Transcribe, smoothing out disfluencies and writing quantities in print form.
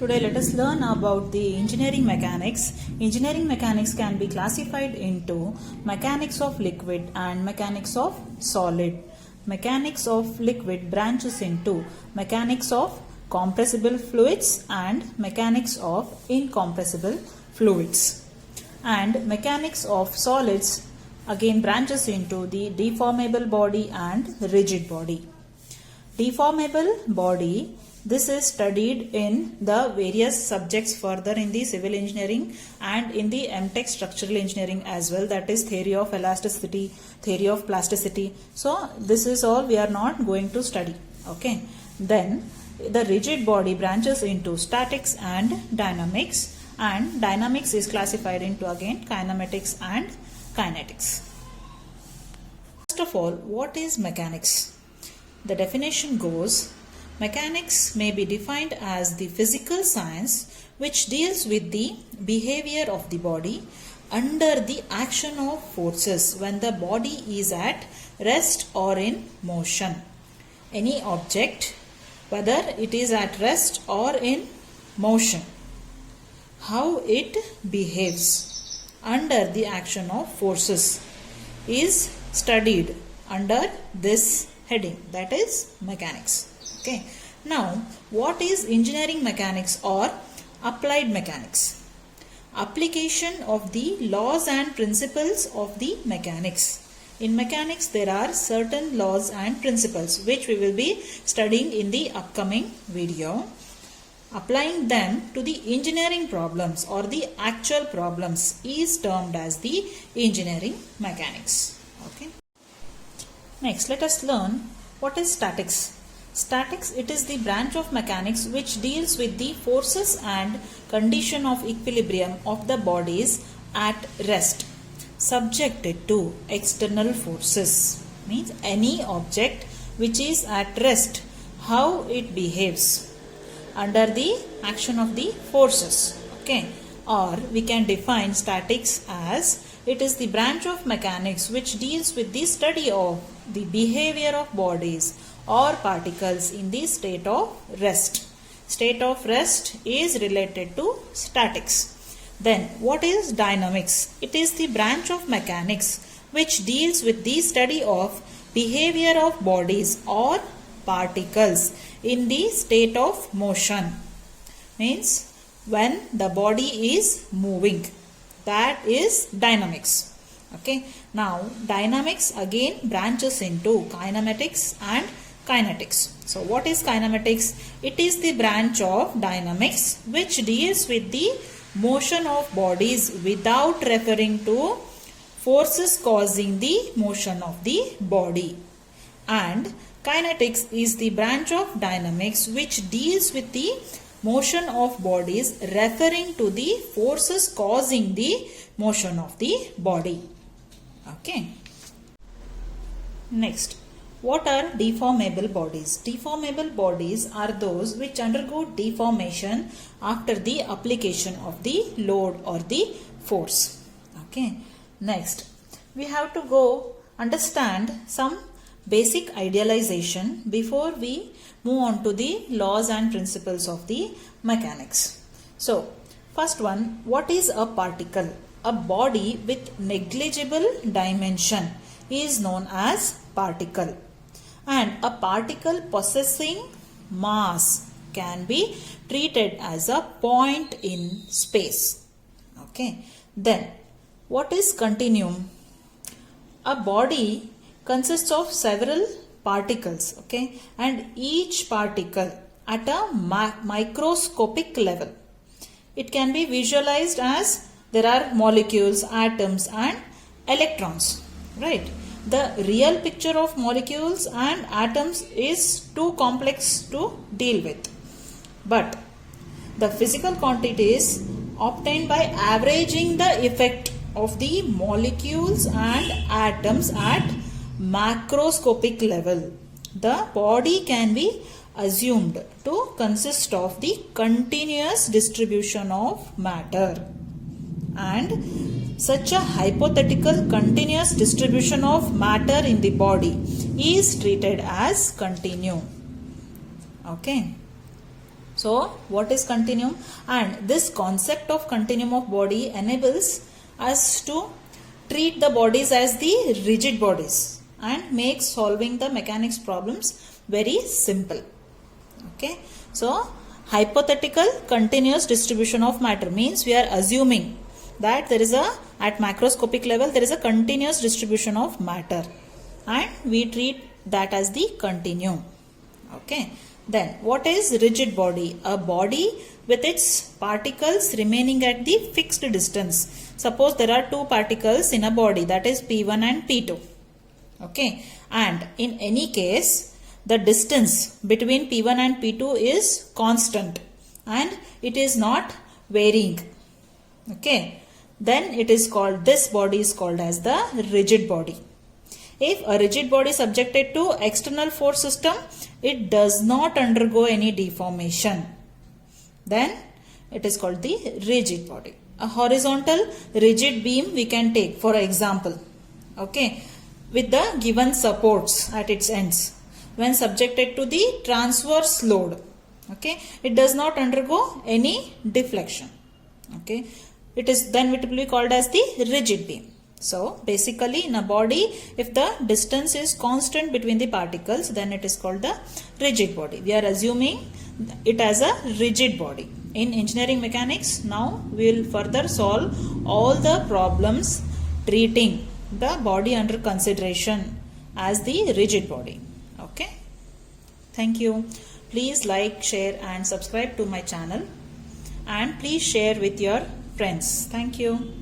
Today let us learn about the engineering mechanics. Engineering mechanics can be classified into mechanics of liquid and mechanics of solid. Mechanics of liquid branches into mechanics of compressible fluids and mechanics of incompressible fluids. And mechanics of solids again branches into the deformable body and rigid body. Deformable body, this is studied in the various subjects further in the civil engineering and in the MTech structural engineering as well, that is theory of elasticity, theory of plasticity. So this is all we are not going to study. Okay. Then the rigid body branches into statics and dynamics is classified into again kinematics and kinetics. First of all, what is mechanics? The definition goes, mechanics may be defined as the physical science which deals with the behavior of the body under the action of forces when the body is at rest or in motion. Any object, whether it is at rest or in motion, how it behaves under the action of forces is studied under this heading, that is mechanics. Okay. Now, what is engineering mechanics or applied mechanics? Application of the laws and principles of the mechanics. In mechanics, there are certain laws and principles which we will be studying in the upcoming video. Applying them to the engineering problems or the actual problems is termed as the engineering mechanics. Okay. Next, let us learn what is statics. Statics, it is the branch of mechanics which deals with the forces and condition of equilibrium of the bodies at rest, subjected to external forces. Means any object which is at rest, how it behaves under the action of the forces. Okay. Or we can define statics as it is the branch of mechanics which deals with the study of the behavior of bodies or particles in the state of rest. State of rest is related to statics. Then what is dynamics? It is the branch of mechanics which deals with the study of behavior of bodies or particles in the state of motion. Means when the body is moving, that is dynamics. Okay. Now dynamics again branches into kinematics and kinetics. So what is kinematics? It is the branch of dynamics which deals with the motion of bodies without referring to forces causing the motion of the body. And kinetics is the branch of dynamics which deals with the motion of bodies referring to the forces causing the motion of the body. Okay. Next, what are deformable bodies? Deformable bodies are those which undergo deformation after the application of the load or the force. Okay. Next, we have to go understand some basic idealization before we move on to the laws and principles of the mechanics. So, first one, what is a particle? A body with negligible dimension is known as particle. And a particle possessing mass can be treated as a point in space. Okay. Then, what is continuum? A body consists of several particles. Okay. And each particle at a microscopic level. It can be visualized as there are molecules, atoms and electrons. Right. The real picture of molecules and atoms is too complex to deal with. But the physical quantities obtained by averaging the effect of the molecules and atoms at macroscopic level, the body can be assumed to consist of the continuous distribution of matter. And such a hypothetical continuous distribution of matter in the body is treated as continuum. Okay. So what is continuum? And this concept of continuum of body enables us to treat the bodies as the rigid bodies and make solving the mechanics problems very simple. Okay, so hypothetical continuous distribution of matter means we are assuming that there is at macroscopic level there is a continuous distribution of matter and we treat that as the continuum. Okay, then what is rigid body? A body with its particles remaining at the fixed distance. Suppose there are two particles in a body, that is P1 and P2. Okay, and in any case the distance between P1 and P2 is constant and it is not varying. Okay, then it is called, this body is called as the rigid body. If a rigid body is subjected to external force system, it does not undergo any deformation. Then it is called the rigid body. A horizontal rigid beam we can take for example, okay, with the given supports at its ends. When subjected to the transverse load, okay, it does not undergo any deflection. Okay, it will be called as the rigid beam. So basically in a body, if the distance is constant between the particles, then it is called the rigid body. We are assuming it as a rigid body. In engineering mechanics, now we will further solve all the problems treating the body under consideration as the rigid body. Okay. Thank you. Please like, share and subscribe to my channel, and please share with your friends. Thank you.